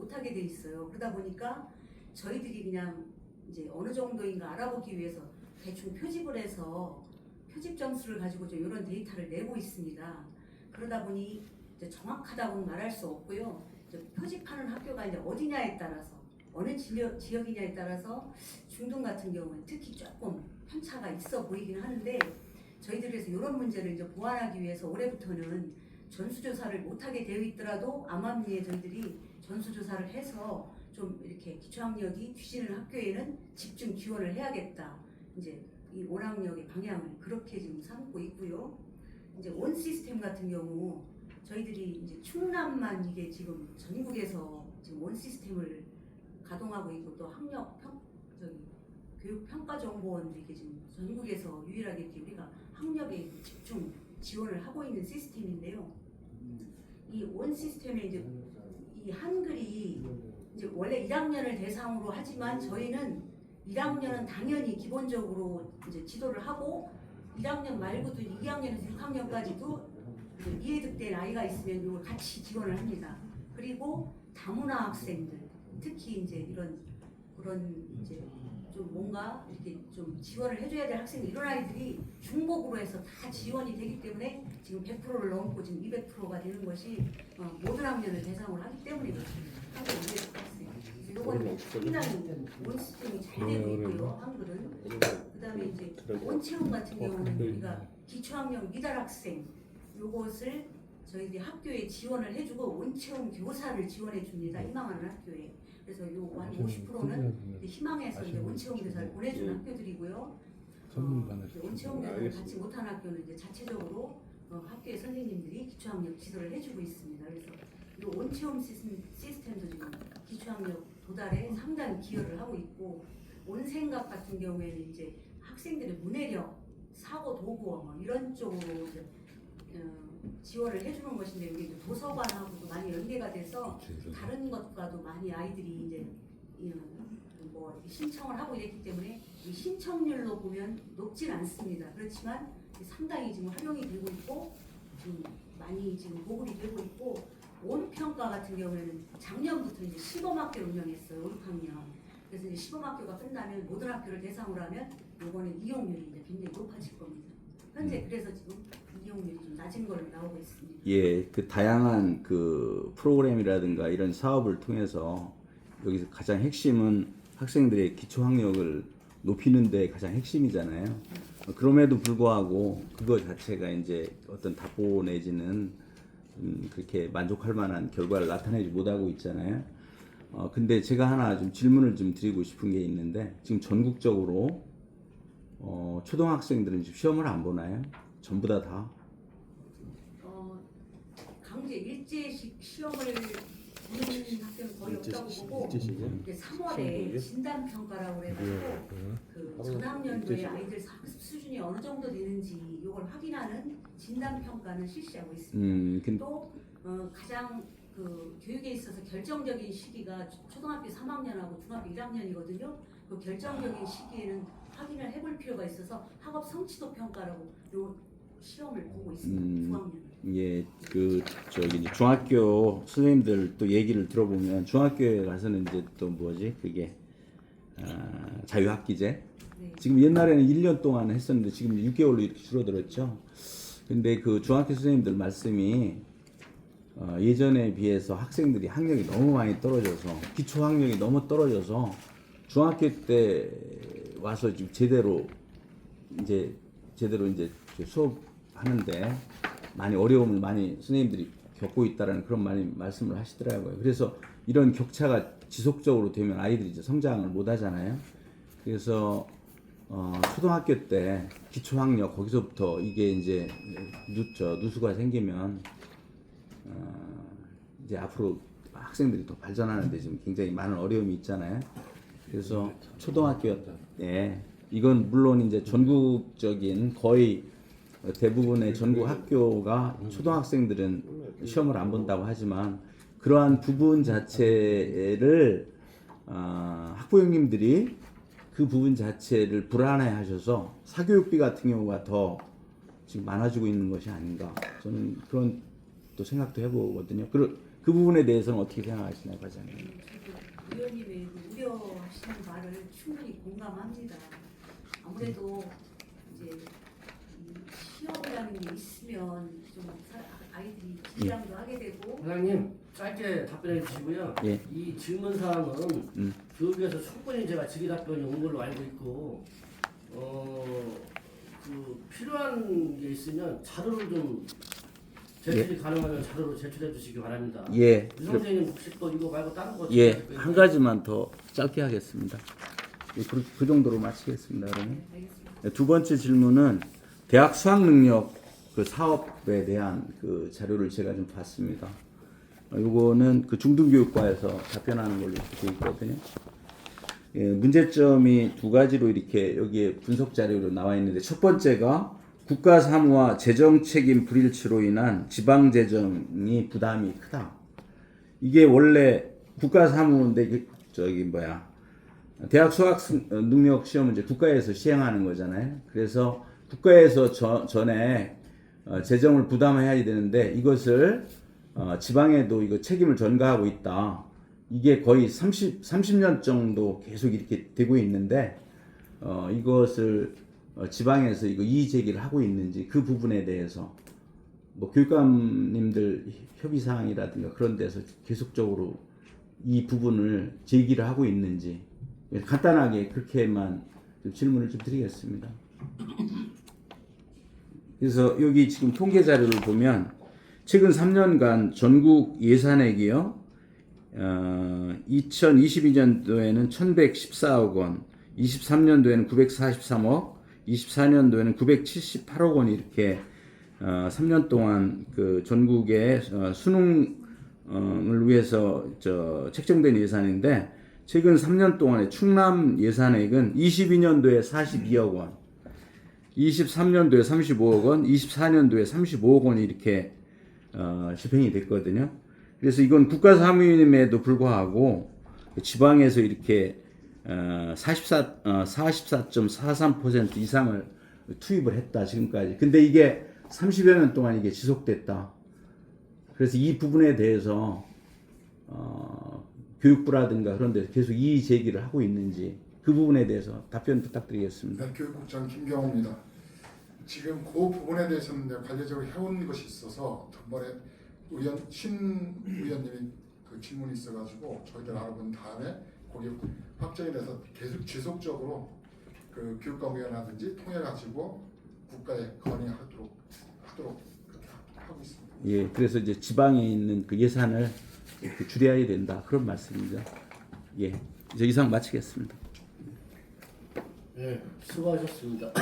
못하게 돼 있어요. 그러다 보니까 저희들이 그냥 이제 어느 정도인가 알아보기 위해서 대충 표집을 해서 표집 점수를 가지고 좀 이런 데이터를 내고 있습니다. 그러다 보니 이제 정확하다고는 말할 수 없고요. 이제 표집하는 학교가 이제 어디냐에 따라서 어느 지역이냐에 따라서 중등 같은 경우는 특히 조금 편차가 있어 보이긴 하는데 저희들에서 이런 문제를 이제 보완하기 위해서 올해부터는 전수조사를 못하게 되어 있더라도 암암리에 저희들이 전수조사를 해서 좀 이렇게 기초학력이 뒤지는 학교에는 집중 지원을 해야겠다. 이제 이 원학력의 방향을 그렇게 지금 삼고 있고요. 이제 원 시스템 같은 경우 저희들이 이제 충남만 이게 지금 전국에서 지금 원 시스템을 가동하고 있고 또 교육평가정보원 이렇게 지금 전국에서 유일하게 이렇게 우리가 학력에 집중 지원을 하고 있는 시스템인데요. 이 원 시스템에 이제 이 한글이 이제 원래 1학년을 대상으로 하지만 저희는 1학년은 당연히 기본적으로 이제 지도를 하고 1학년 말고도 2학년에서 6학년까지도 이해득된 아이가 있으면 이걸 같이 지원을 합니다. 그리고 다문화 학생들, 특히 이제 그런 이제 좀 뭔가 이렇게 좀 지원을 해줘야 될 학생들 이런 아이들이 중복으로 해서 다 지원이 되기 때문에 지금 100%를 넘고 지금 200%가 되는 것이 모든 학년을 대상으로 하기 때문에 그렇습니다. 한글 200% 학생. 이거는 상당히 원 시스템이 잘 되고 있고요. 한글은. 그다음에 이제 원체험 같은 경우는 우리가 기초학력 미달 학생 요것을 저희들이 학교에 지원을 해주고 원체험 교사를 지원해 줍니다. 희망하는 학교에. 그래서 요 한 50%는 희망해서 이제 원체험 교사를 보내주는 학교들이고요. 원체험 교사를 받지 못한 학교는 이제 자체적으로 학교의 선생님들이 기초학력 지도를 해주고 있습니다. 그래서 이 원체험 시스템도 지금 기초학력 도달에 상당히 기여를 하고 있고 온생각 같은 경우에는 이제 학생들의 문해력, 사고 도구 뭐 이런 쪽으로 이제 지원을 해주는 것인데 여기 이제 도서관하고도 많이 연계가 돼서 다른 것과도 많이 아이들이 이제 뭐 신청을 하고 이랬기 때문에 이 신청률로 보면 높진 않습니다. 그렇지만 상당히 지금 활용이 되고 있고 지금 많이 지금 보급이 되고 있고 원평가 같은 경우에는 작년부터 이제 시범학교를 운영했어요. 5, 6학년. 그래서 이제 시범학교가 끝나면 모든 학교를 대상으로 하면 이거는 이용률이 이제 굉장히 높아질 겁니다. 현재 그래서 지금 이용률이 좀 낮은 걸로 나오고 있습니다. 예, 그 다양한 그 프로그램이라든가 이런 사업을 통해서 여기서 가장 핵심은 학생들의 기초 학력을 높이는 데 가장 핵심이잖아요. 그럼에도 불구하고 그거 자체가 이제 어떤 답보 내지는 그렇게 만족할 만한 결과를 나타내지 못하고 있잖아요. 근데 제가 하나 좀 질문을 좀 드리고 싶은 게 있는데 지금 전국적으로 초등학생들은 지금 시험을 안 보나요? 전부 다? 강제 일제식 시험을 보는 학교는 거의 없다고 보고 이제 3월에 진단 평가라고 해가지고 그 전학년도에 아이들 학습 수준이 어느 정도 되는지 이걸 확인하는 진단 평가는 실시하고 있습니다. 또 가장 그 교육에 있어서 결정적인 시기가 초등학교 3학년하고 중학교 1학년이거든요. 그 결정적인 시기에는 확인을 해볼 필요가 있어서 학업 성취도 평가라고 요 시험을 보고 있습니다. 중학년. 예, 그 저기 이제 중학교 선생님들 또 얘기를 들어보면 중학교에 가서는 이제 또 뭐지 그게 자유학기제. 네. 지금 옛날에는 1년 동안 했었는데 지금 6개월로 이렇게 줄어들었죠. 근데 그 중학교 선생님들 말씀이 예전에 비해서 학생들이 학력이 너무 많이 떨어져서 기초 학력이 너무 떨어져서 중학교 때 와서 지금 제대로 이제 수업하는데 많이 어려움을 많이 선생님들이 겪고 있다라는 그런 말씀을 하시더라고요. 그래서 이런 격차가 지속적으로 되면 아이들이 이제 성장을 못 하잖아요. 그래서 초등학교 때 기초학력 거기서부터 이게 이제 누수가 생기면 이제 앞으로 학생들이 더 발전하는데 지금 굉장히 많은 어려움이 있잖아요. 그래서 초등학교 때 이건 물론 이제 전국적인 거의 대부분의 전국 학교가 초등학생들은 시험을 안 본다고 하지만 그러한 부분 자체를 학부형님들이 그 부분 자체를 불안해하셔서 사교육비 같은 경우가 더 지금 많아지고 있는 것이 아닌가 저는 그런 또 생각도 해보거든요. 그 부분에 대해서는 어떻게 생각하시나요, 과장님? 저도 의원님의 그 우려하시는 말을 충분히 공감합니다. 아무래도 이제 이 시험이라는 게 있으면 좀 아이들이 긴장도 하게 되고. 회장님 짧게 답변해 주시고요. 예. 이 질문 사항은 교육에서 충분히 제가 질의 답변이 온 걸로 알고 있고 그 필요한 게 있으면 자료를 좀 제출이 가능하면 자료로 제출해 주시기 바랍니다. 예. 유 선생님 혹시 또 이거 말고 다른 거 예, 질문하실 거 한 있나요? 가지만 더 짧게 하겠습니다. 예, 그 정도로 마치겠습니다. 그러면 네, 알겠습니다. 예, 두 번째 질문은 대학 수학 능력 그 사업에 대한 그 자료를 제가 좀 봤습니다. 요거는 그 중등교육과에서 답변하는 걸로 이렇게 되어 있거든요. 예, 문제점이 두 가지로 이렇게 여기에 분석 자료로 나와 있는데, 첫 번째가 국가 사무와 재정 책임 불일치로 인한 지방 재정이 부담이 크다. 이게 원래 국가 사무인데 대학 수학 능력 시험은 이제 국가에서 시행하는 거잖아요. 그래서 국가에서 전에 재정을 부담해야 되는데 이것을 지방에도 이거 책임을 전가하고 있다. 이게 거의 30년 정도 계속 이렇게 되고 있는데 이것을 지방에서 이거 이의 제기를 하고 있는지, 그 부분에 대해서 뭐 교육감님들 협의 사항이라든가 그런 데서 계속적으로 이 부분을 제기를 하고 있는지 간단하게 그렇게만 좀 질문을 좀 드리겠습니다. 그래서 여기 지금 통계 자료를 보면 최근 3년간 전국 예산액이요, 2022년도에는 1,114억 원, 23년도에는 943억, 24년도에는 978억 원이 이렇게 3년 동안 그 전국의 수능을 위해서 책정된 예산인데, 최근 3년 동안의 충남 예산액은 22년도에 42억 원, 23년도에 35억 원, 24년도에 35억 원이 이렇게 집행이 됐거든요. 그래서 이건 국가 사무임에도 불구하고 지방에서 이렇게 44.43% 이상을 투입을 했다, 지금까지. 근데 이게 30여 년 동안 이게 지속됐다. 그래서 이 부분에 대해서 교육부라든가 그런 데서 계속 이의 제기를 하고 있는지, 그 부분에 대해서 답변 부탁드리겠습니다. 네, 교육국장 김경호입니다. 지금 그 부분에 대해서는 내가 관계적으로 해온 것이 있어서 전번에 신 의원님이 그 질문이 있어가지고 저희들 알아본 다음에 거기 확정이 돼서 계속 지속적으로 그 교육감위원회라든지 통해가지고 국가에 건의하도록 그렇게 하고 있습니다. 예, 그래서 이제 지방에 있는 그 예산을 이렇게 줄여야 된다, 그런 말씀이죠. 예, 이제 이상 마치겠습니다. 네, 수고하셨습니다.